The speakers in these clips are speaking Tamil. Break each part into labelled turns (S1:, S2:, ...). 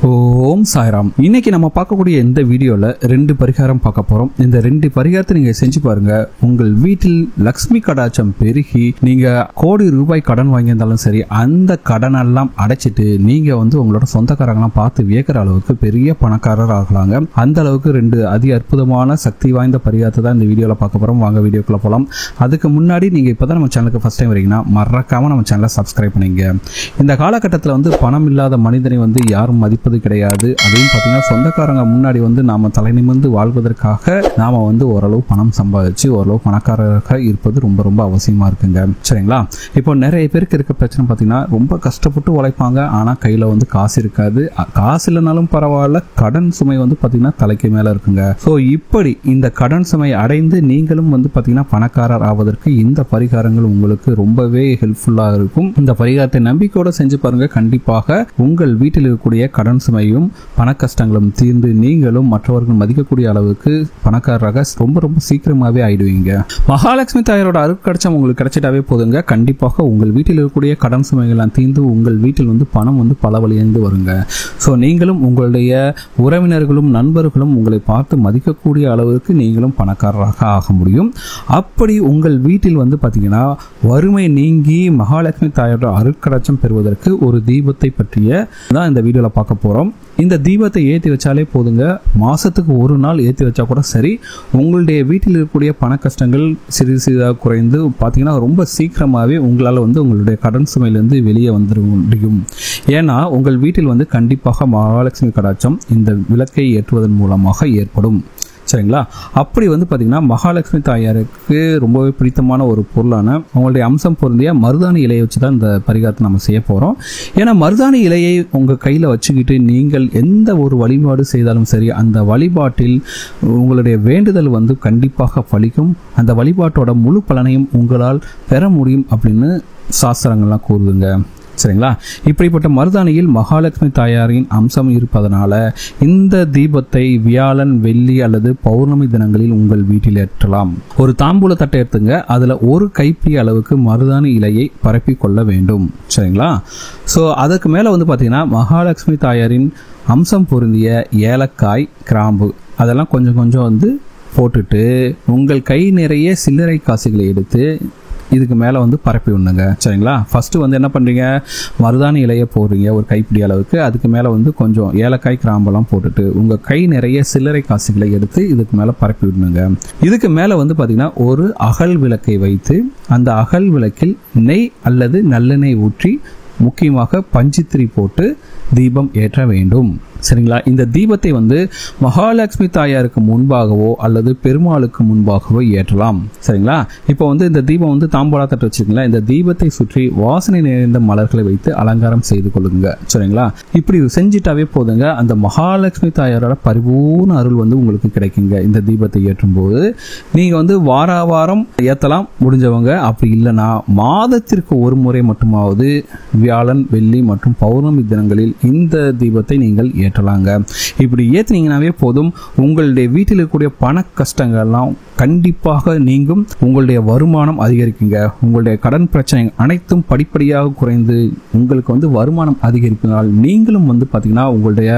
S1: ஓம் சாய்ராம். இன்னைக்கு நம்ம பார்க்கக்கூடிய இந்த வீடியோல 2 பரிகாரம் பார்க்க போறோம். இந்த 2 பரிகாரத்தை நீங்க செஞ்சு பாருங்க. உங்கள் வீட்டில் லக்ஷ்மி கடாட்சம் பெருகி நீங்க கோடி ரூபாய் கடன் வாங்கியிருந்தாலும் சரி, அந்த கடன் எல்லாம் அடைச்சிட்டு நீங்க உங்களோட சொந்தக்காரங்களாம் பார்த்து வியக்கிற அளவுக்கு பெரிய பணக்காரர் ஆகலாங்க. அந்த அளவுக்கு 2 அதி அற்புதமான சக்தி வாய்ந்த பரிகாரத்தை தான் இந்த வீடியோல பார்க்க போறோம். வாங்க வீடியோக்குள்ள போலாம். அதுக்கு முன்னாடி நீங்க இப்பதான் நம்ம சேனலுக்கு ஃபர்ஸ்ட் டைம் வரீங்கன்னா மறக்காம நம்ம சேனலை சப்ஸ்கிரைப் பண்ணுங்க. இந்த காலகட்டத்தில் பணம் இல்லாத மனிதனை யாரும் மதிப்பது கிடையாது. அதையும் பார்த்தீங்கன்னா சொந்தக்காரங்க முன்னாடி நாம தலை நிமிர்ந்து வாழ்வதற்காக நாம ஓரளவு பணம் சம்பாதிச்சு ஓரளவு பணக்காரராக இருப்பது ரொம்ப ரொம்ப அவசியமா இருக்குங்க. சரிங்களா? இப்போ நிறைய பேருக்கு இருக்க பிரச்சனை பார்த்தீங்கன்னா ரொம்ப கஷ்டப்பட்டு உழைப்பாங்க, ஆனா கையில காசு இருக்காது. காசு இல்லைனாலும் பரவாயில்ல, கடன் சுமை பார்த்தீங்கன்னா தலைக்கு மேல இருக்குங்க. ஸோ இப்படி இந்த கடன் சுமை அடைந்து நீங்களும் பார்த்தீங்கன்னா பணக்காரர் ஆவதற்கு இந்த பரிகாரங்கள் உங்களுக்கு ரொம்பவே ஹெல்ப்ஃபுல்லா இருக்கும். இந்த பரிகாரத்தை நம்பிக்கையோட செஞ்சு பாருங்க. கண்டிப்பாக உங்கள் வீட்டில் இருக்கக்கூடிய கடன் சுமையும் பண கஷ்டங்களும் தீர்ந்து நீங்களும் மற்றவர்கள் மதிக்கக்கூடிய அளவுக்கு பணக்காரராக ரொம்ப ரொம்ப சீக்கிரமாவே ஆயிடுவீங்க. மகாலட்சுமி தாயாரோட அருட்கடாட்சம் உங்களுக்கு கிடைச்சிட்டாவே போதுங்க. கண்டிப்பாக உங்கள் வீட்டில் இருக்கக்கூடிய கடன் சுமைகள்லாம் தீர்ந்து உங்கள் வீட்டில் பணம் பல வழியிலிருந்து வருங்க. ஸோ நீங்களும் உங்களுடைய உறவினர்களும் நண்பர்களும் உங்களை பார்த்து மதிக்கக்கூடிய அளவுக்கு நீங்களும் பணக்காரராக ஆக முடியும். அப்படி உங்கள் வீட்டில் பார்த்தீங்கன்னா வறுமை நீங்கி மகாலட்சுமி தாயாரோட அருட்கடாட்சம் பெறுவதற்கு ஒரு தீபத்தை பற்றிய தான் இந்த வீடியோல பார்க்க போறோம். இந்த தீபத்தை ஏற்றி வச்சாலே போதுங்க. மாசத்துக்கு ஒரு நாள் ஏற்றி வச்சா கூட சரி, உங்களுடைய வீட்டில் இருக்கக்கூடிய பண கஷ்டங்கள் சிறிது சிறிதாக குறைந்து பார்த்தீங்கன்னா ரொம்ப சீக்கிரமாகவே உங்களால் உங்களுடைய கடன் சுமையிலிருந்து வெளியே வந்துட முடியும். ஏன்னா உங்கள் வீட்டில் கண்டிப்பாக மகாலட்சுமி கடாட்சம் இந்த விளக்கை ஏற்றுவதன் மூலமாக ஏற்படும். சரிங்களா? அப்படி பார்த்தீங்கன்னா மகாலட்சுமி தாயாருக்கு ரொம்பவே பிடித்தமான ஒரு பொருளான உங்களுடைய அம்சம் பொருந்திய மருதாணி இலையை வச்சு தான் இந்த பரிகாரத்தை நம்ம செய்ய போகிறோம். ஏன்னா மருதாணி இலையை உங்கள் கையில் வச்சுக்கிட்டு நீங்கள் எந்த ஒரு வழிபாடு செய்தாலும் சரி, அந்த வழிபாட்டில் உங்களுடைய வேண்டுதல் கண்டிப்பாக பலிக்கும். அந்த வழிபாட்டோட முழு பலனையும் உங்களால் பெற முடியும் அப்படின்னு சாஸ்திரங்கள்லாம் கூறுதுங்க. சரிங்களா? இப்படிப்பட்ட மருதாணியில் மகாலட்சுமி தாயாரின் அம்சம் இருப்பதனால இந்த தீபத்தை வியாழன், வெள்ளி அல்லது பௌர்ணமி தினங்களில் உங்கள் வீட்டில் ஏற்றலாம். ஒரு தாம்பூல தட்டை எடுத்துங்க. அதுல ஒரு கைப்பிடி அளவுக்கு மருதாணி இலையை பரப்பி கொள்ள வேண்டும். சரிங்களா? ஸோ அதுக்கு மேல பார்த்தீங்கன்னா மகாலட்சுமி தாயாரின் அம்சம் பொருந்திய ஏலக்காய், கிராம்பு அதெல்லாம் கொஞ்சம் கொஞ்சம் போட்டுட்டு உங்கள் கை நிறைய சில்லறை காசுகளை எடுத்து இதுக்கு மேலே பரப்பி விடணுங்க. சரிங்களா? ஃபர்ஸ்ட் என்ன பண்ணுறீங்க, மருதாணி இலையை போடுறீங்க ஒரு கைப்பிடி அளவுக்கு. அதுக்கு மேலே கொஞ்சம் ஏலக்காய், கிராம்பெல்லாம் போட்டுட்டு உங்கள் கை நிறைய சில்லறை காசுகளை எடுத்து இதுக்கு மேலே பரப்பி விடணுங்க. இதுக்கு மேலே பார்த்தீங்கன்னா ஒரு அகல் விளக்கை வைத்து அந்த அகல் விளக்கில் நெய் அல்லது நல்லெண்ணெய் ஊற்றி முக்கியமாக பஞ்சுத்திரி போட்டு தீபம் ஏற்ற வேண்டும். சரிங்களா? இந்த தீபத்தை மகாலட்சுமி தாயாருக்கு முன்பாகவோ அல்லது பெருமாளுக்கு முன்பாகவோ ஏற்றலாம். சரிங்களா? இப்போ இந்த தீபம் தாம்பாள தட்டு வச்சுக்கீங்களா, இந்த தீபத்தை சுற்றி வாசனை நிறைந்த மலர்களை வைத்து அலங்காரம் செய்து கொள்ளுங்க. சரிங்களா? இப்படி செஞ்சிட்டாவே போதுங்க. அந்த மகாலட்சுமி தாயாரோட பரிபூர்ண அருள் உங்களுக்கு கிடைக்குங்க. இந்த தீபத்தை ஏற்றும் போது நீங்க வார வாரம் ஏற்றலாம் முடிஞ்சவங்க. அப்படி இல்லைன்னா மாதத்திற்கு ஒரு முறை மட்டுமாவது வியாழன், வெள்ளி மற்றும் பௌர்ணமி தினங்களில் இந்த தீபத்தை நீங்கள் ஏற்றலாங்க. இப்படி ஏற்றினீங்கன்னாவே போதும், உங்களுடைய வீட்டில் இருக்கக்கூடிய பண கஷ்டங்கள்லாம் கண்டிப்பாக நீங்கும். உங்களுடைய வருமானம் அதிகரிக்குங்க. உங்களுடைய கடன் பிரச்சனை அனைத்தும் படிப்படியாக குறைந்து உங்களுக்கு வருமானம் அதிகரிப்பதால் நீங்களும் பார்த்தீங்கன்னா உங்களுடைய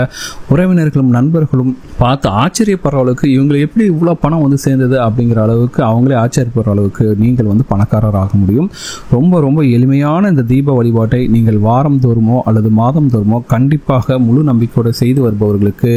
S1: உறவினர்களும் நண்பர்களும் பார்த்து ஆச்சரியப்படுற அளவுக்கு இவங்களை எப்படி இவ்வளோ பணம் சேர்ந்தது அப்படிங்கிற அளவுக்கு அவங்களே ஆச்சரியப்படுற அளவுக்கு நீங்கள் பணக்காரர் ஆக முடியும். ரொம்ப ரொம்ப எளிமையான இந்த தீப வழிபாட்டை நீங்கள் வாரம் தோறுமோ அல்லது மாதம் தோறுமோ கண்டிப்பாக முழு நம்பிக்கையோடு செய்து வருபவர்களுக்கு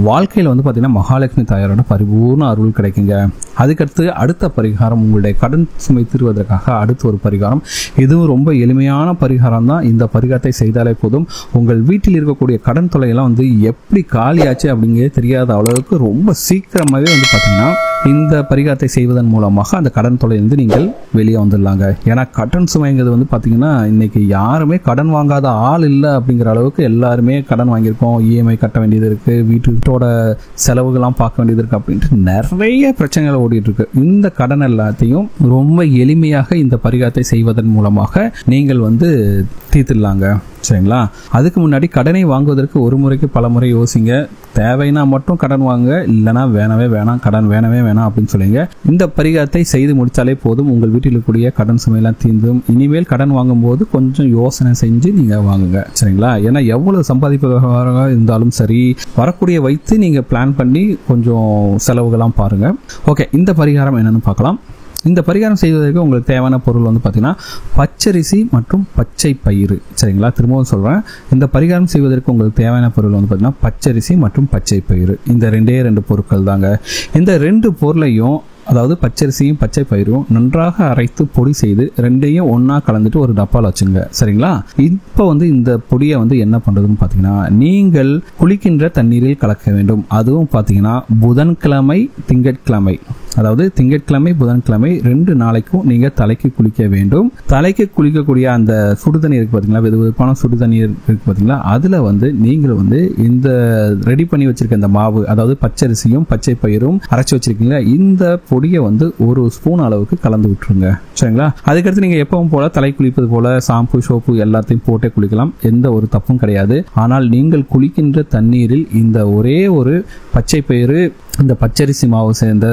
S1: வாழ்க்கையில் பார்த்தீங்கன்னா மகாலட்சுமி தாயாரோட பரிபூர்ண அருள் கிடைக்குங்க. அதுக்கடுத்து அடுத்த பரிகாரம், உங்களுடைய கடன் சுமை தீர்வதற்காக அடுத்த ஒரு பரிகாரம். இதுவும் ரொம்ப எளிமையான பரிகாரம் தான். இந்த பரிகாரத்தை செய்தாலே போதும், உங்கள் வீட்டில் இருக்கக்கூடிய கடன் தொல்லையெல்லாம் எப்படி காலியாச்சு அப்படிங்கிறது தெரியாத அளவுக்கு ரொம்ப சீக்கிரமாகவே பார்த்தீங்கன்னா இந்த பரிகாரத்தை செய்வதன் மூலமாக அந்த கடன் தொல்லையிலிருந்து நீங்கள் வெளியே வந்துடலாங்க. ஏன்னா கடன் சுமைங்கிறது பார்த்தீங்கன்னா இன்னைக்கு யாருமே கடன் வாங்காத ஆள் இல்லை அப்படிங்கிற அளவுக்கு எல்லாருமே கடன் வாங்கியிருக்கோம். இஎம்ஐ கட்ட வேண்டியது இருக்கு, வீட்டோட செலவுகள்லாம் பார்க்க வேண்டியது இருக்கு அப்படின்ட்டு நிறைய பிரச்சனைகள் ஓடிட்டு இருக்கு. இந்த கடன் எல்லாத்தையும் ரொம்ப எளிமையாக இந்த பரிகாரத்தை செய்வதன் மூலமாக நீங்கள் தீர்த்துடலாங்க. சரிங்களா? அதுக்கு முன்னாடி கடனை வாங்குவதற்கு ஒரு முறைக்கு பல முறை யோசிங்க. தேவைன்னா மட்டும் கடன் வாங்க, இல்லைனா வேணவே வேணாம், கடன் வேணவே வேணாம் அப்படின்னு சொல்லுங்க. இந்த பரிகாரத்தை செய்து முடித்தாலே போதும், உங்கள் வீட்டில் இருக்கக்கூடிய கடன் சுமையெல்லாம் தீர்ந்தும். இனிமேல் கடன் வாங்கும் போது கொஞ்சம் யோசனை செஞ்சு நீங்க வாங்குங்க, சரிங்களா? ஏன்னா எவ்வளவு சம்பாதிப்பவராக இருந்தாலும் சரி, வரக்கூடிய வைத்து நீங்க பிளான் பண்ணி கொஞ்சம் செலவுகள்லாம் பாருங்க. ஓகே, இந்த பரிகாரம் என்னன்னு பார்க்கலாம். இந்த பரிகாரம் செய்வதற்கு உங்களுக்கு தேவையான பொருள் வந்து பார்த்தீங்கன்னா பச்சரிசி மற்றும் பச்சை பயிறு, சரிங்களா? திரும்பவும் சொல்கிறேன், இந்த பரிகாரம் செய்வதற்கு உங்களுக்கு தேவையான பொருள் வந்து பார்த்தீங்கன்னா பச்சரிசி மற்றும் பச்சை பயிறு. இந்த ரெண்டு பொருட்கள் தாங்க. இந்த 2 பொருளையும், அதாவது பச்சரிசியும் பச்சை பயிரும் நன்றாக அரைத்து பொடி செய்து ரெண்டையும் ஒன்னா கலந்துட்டு ஒரு டப்பால வச்சுங்க, சரிங்களா? இப்போ வந்து இந்த பொடியை வந்து என்ன பண்றதுன்னு பாத்தீங்கன்னா, நீங்கள் குளிக்கின்ற தண்ணீரில் கலக்க வேண்டும். அதுவும் பாத்தீங்கன்னா புதன்கிழமை திங்கட்கிழமை, அதாவது திங்கட்கிழமை புதன்கிழமை 2 நாளைக்கும் நீங்க தலைக்கு குளிக்க வேண்டும். தலைக்கு குளிக்கக்கூடிய அந்த சுடுதண்ணீர் இருக்கு பாத்தீங்களா, வெதுவெதுப்பான சுடுதண்ணீர் இருக்கு பாத்தீங்களா, அதுல வந்து நீங்கள் வந்து இந்த ரெடி பண்ணி வச்சிருக்க இந்த மாவு, அதாவது பச்சரிசியும் பச்சை பயிரும் அரைச்சு வச்சிருக்கீங்களா, இந்த பொடியை வந்து 1 ஸ்பூன் அளவுக்கு கலந்து விட்டுருங்க, சரிங்களா? அதுக்கடுத்து நீங்க எப்பவும் போல தலை குளிப்பது போல ஷாம்பு சோப்பு எல்லாத்தையும் போட்டே குளிக்கலாம், எந்த ஒரு தப்பும் கிடையாது. ஆனால் நீங்கள் குளிக்கின்ற தண்ணீரில் இந்த ஒரே ஒரு பச்சை பயிறு, இந்த பச்சரிசி மாவு சேர்ந்த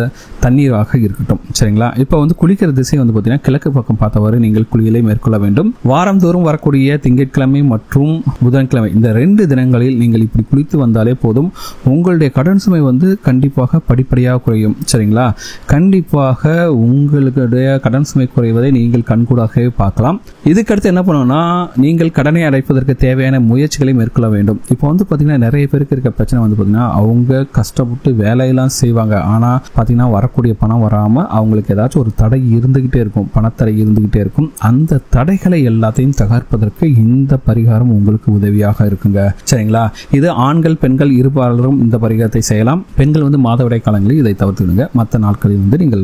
S1: தண்ணீராக இருக்கட்டும், சரிங்களா? இப்போ வந்து குளிக்கிற திசை வந்து பார்த்தீங்கன்னா கிழக்கு பக்கம் பார்த்தவாறு நீங்கள் குளியலை மேற்கொள்ள வேண்டும். வாரந்தோறும் வரக்கூடிய திங்கட்கிழமை மற்றும் புதன்கிழமை இந்த 2 தினங்களில் நீங்கள் இப்படி குளித்து வந்தாலே போதும், உங்களுடைய கடன் சுமை வந்து கண்டிப்பாக படிப்படியாக குறையும், சரிங்களா? கண்டிப்பாக உங்களுடைய கடன் சுமை குறைவதை நீங்கள் கண்கூடாகவே பார்க்கலாம். இதுக்கடுத்து என்ன பண்ணணும்னா, நீங்கள் கடனை அடைப்பதற்கு தேவையான முயற்சிகளை மேற்கொள்ள வேண்டும். இப்போ வந்து பார்த்தீங்கன்னா நிறைய பேருக்கு இருக்க பிரச்சனை வந்து பார்த்தீங்கன்னா, அவங்க கஷ்டப்பட்டு வேலையெல்லாம் செய்வாங்க, ஆனா பார்த்தீங்கன்னா வரக்கூடிய பணம் வராம அவங்களுக்கு ஏதாச்சும் ஒரு தடை இருந்துகிட்டே இருக்கும், பணத்தடை இருந்துகிட்டே இருக்கும். அந்த தடைகளை எல்லாத்தையும் தகர்ப்பதற்கு இந்த பரிகாரம் உங்களுக்கு உதவியாக இருக்குங்க, சரிங்களா? இது ஆண்கள் பெண்கள் இருபாலரும் இந்த பரிகாரத்தை செய்யலாம். பெண்கள் வந்து மாதவிடாய் காலங்களில் இதை தவிர்த்துடுங்க, மற்ற நாட்களில் வந்து நீங்கள்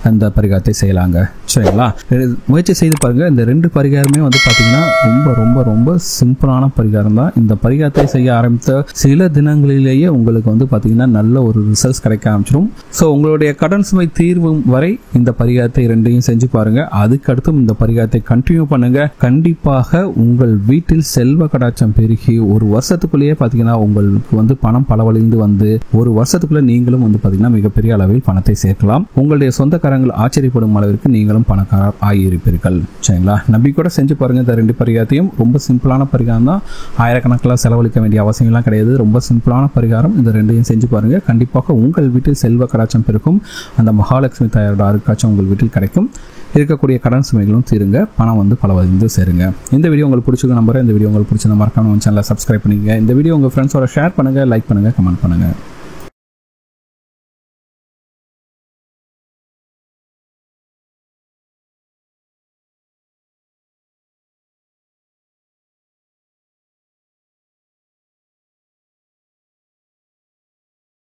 S1: அந்த பரிகாரத்தை செய்யலாங்க, சரிங்களா? முயற்சி செய்து பாருங்க. இந்த 2 பரிகாரமே வந்து பார்த்தீங்கன்னா ரொம்ப ரொம்ப ரொம்ப சிம்பிளான பரிகாரம் தான். இந்த பரிகாரத்தை செய்ய ஆரம்பித்த சில தினங்களிலேயே உங்களுக்கு வந்து பார்த்தீங்கன்னா நல்ல ஒரு ரிசல்ட்ஸ் கிடைக்க ஆரம்பிச்சிடும். ஸோ உங்களுடைய கடன் சுமை தீர்வும் வரை இந்த பரிகாரத்தை 2ஐயும் செஞ்சு பாருங்க. அதுக்கடுத்தும் இந்த பரிகாரத்தை கண்டினியூ பண்ணுங்க. கண்டிப்பாக உங்கள் வீட்டில் செல்வ கடாட்சம் பெருகி 1 வருஷத்துக்குள்ளேயே பார்த்தீங்கன்னா உங்களுக்கு வந்து பணம் பலவழிந்து வந்து 1 வருஷத்துக்குள்ள நீங்களும் வந்து பார்த்தீங்கன்னா மிகப்பெரிய அளவில் பணத்தை சேர்க்கலாம். உங்களுடைய சொந்தக்காரங்கள் ஆச்சரியப்படும் அளவிற்கு நீங்களும் பணக்காரர் ஆகியிருப்பீர்கள், சரிங்களா? நம்பிக்கையோட செஞ்சு பாருங்க. இந்த 2 பரிகாரத்தையும் ரொம்ப சிம்பிளான பரிகாரம் தான், ஆயிரக்கணக்கில் செலவழிக்க வேண்டிய அவசியம்லாம் கிடையாது. ரொம்ப சிம்பிளான பரிகாரம். இந்த 2ஐயும் செஞ்சு பாருங்க. கண்டிப்பாக உங்கள் வீட்டில் செல்வ கடாட்சம் பெருக்கும். அந்த மகாலட்சுமி தாயாரோட அருட்காட்சம் உங்கள் வீட்டில் கிடைக்கும். இருக்கக்கூடிய கடன் சுமைகளும் தீருங்க, பணம் வந்து பலவழிந்து சேருங்க. இந்த வீடியோ உங்களுக்கு பிடிச்சிருக்க நம்புறேன். இந்த வீடியோ உங்களுக்கு பிடிச்சிருந்தா மறக்காம சேனலை சப்ஸ்கிரைப் பண்ணிக்கங்க. இந்த வீடியோ உங்கள் ஃப்ரெண்ட்ஸோட ஷேர் பண்ணுங்க, லைக் பண்ணுங்க, கமெண்ட் பண்ணுங்க.